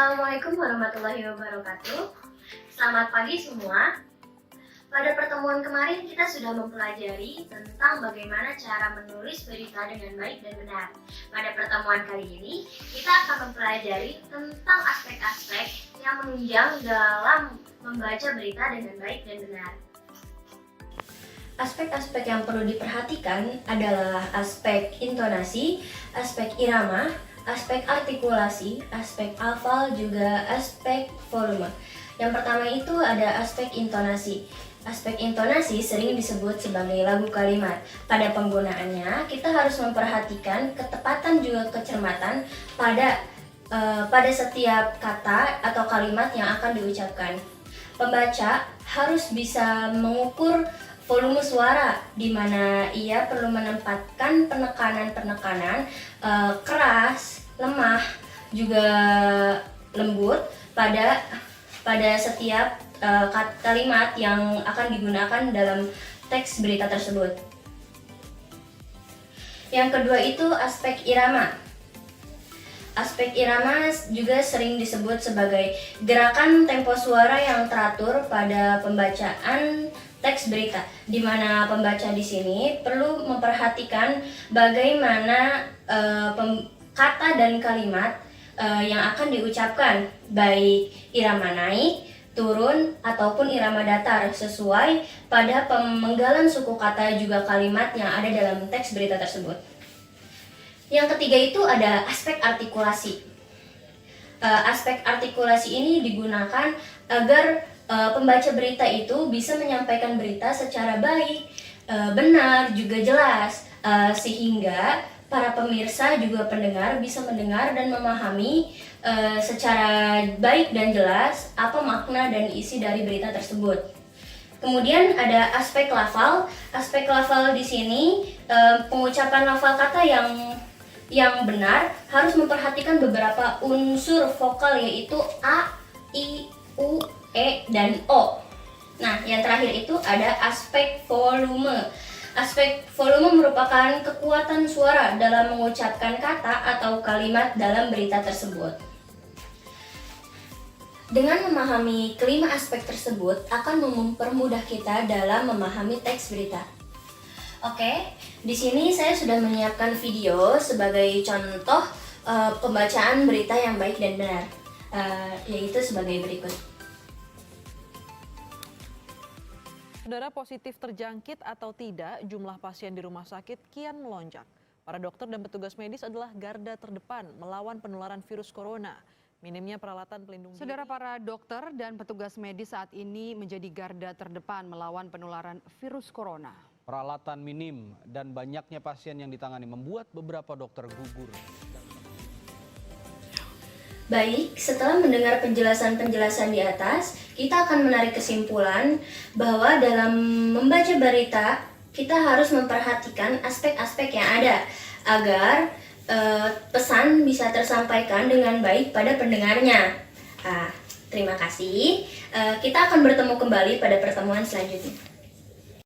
Assalamualaikum warahmatullahi wabarakatuh. Selamat pagi semua. Pada pertemuan kemarin kita sudah mempelajari tentang bagaimana cara menulis berita dengan baik dan benar. Pada pertemuan kali ini kita akan mempelajari tentang aspek-aspek yang menunjang dalam membaca berita dengan baik dan benar. Aspek-aspek yang perlu diperhatikan adalah aspek intonasi, aspek irama, aspek artikulasi, aspek hafal, juga aspek volume. Yang pertama itu ada aspek intonasi. Aspek intonasi sering disebut sebagai lagu kalimat. Pada penggunaannya, kita harus memperhatikan ketepatan juga kecermatan pada setiap kata atau kalimat yang akan diucapkan. Pembaca harus bisa mengukur volume suara, di mana ia perlu menempatkan penekanan-penekanan keras, lemah, juga lembut pada setiap kalimat yang akan digunakan dalam teks berita tersebut. Yang kedua itu aspek irama. Aspek irama juga sering disebut sebagai gerakan tempo suara yang teratur pada pembacaan teks berita, di mana pembaca di sini perlu memperhatikan bagaimana kata dan kalimat yang akan diucapkan, baik irama naik, turun, ataupun irama datar, sesuai pada pemenggalan suku kata juga kalimat yang ada dalam teks berita tersebut. Yang ketiga itu ada aspek artikulasi. Aspek artikulasi ini digunakan agar pembaca berita itu bisa menyampaikan berita secara baik, benar, juga jelas, sehingga para pemirsa juga pendengar bisa mendengar dan memahami secara baik dan jelas apa makna dan isi dari berita tersebut. Kemudian ada aspek lafal. Aspek lafal di sini pengucapan lafal kata yang benar harus memperhatikan beberapa unsur vokal, yaitu a, i, u, e, dan o. Nah, yang terakhir itu ada aspek volume. Aspek volume merupakan kekuatan suara dalam mengucapkan kata atau kalimat dalam berita tersebut. Dengan memahami kelima aspek tersebut akan mempermudah kita dalam memahami teks berita. Oke, di sini saya sudah menyiapkan video sebagai contoh pembacaan berita yang baik dan benar, yaitu sebagai berikut. Saudara, positif terjangkit atau tidak, jumlah pasien di rumah sakit kian melonjak. Para dokter dan petugas medis adalah garda terdepan melawan penularan virus corona. Minimnya peralatan pelindung diri. Saudara, para dokter dan petugas medis saat ini menjadi garda terdepan melawan penularan virus corona. Peralatan minim dan banyaknya pasien yang ditangani membuat beberapa dokter gugur. Baik, setelah mendengar penjelasan-penjelasan di atas, kita akan menarik kesimpulan bahwa dalam membaca berita, kita harus memperhatikan aspek-aspek yang ada agar pesan bisa tersampaikan dengan baik pada pendengarnya. Terima kasih. Kita akan bertemu kembali pada pertemuan selanjutnya.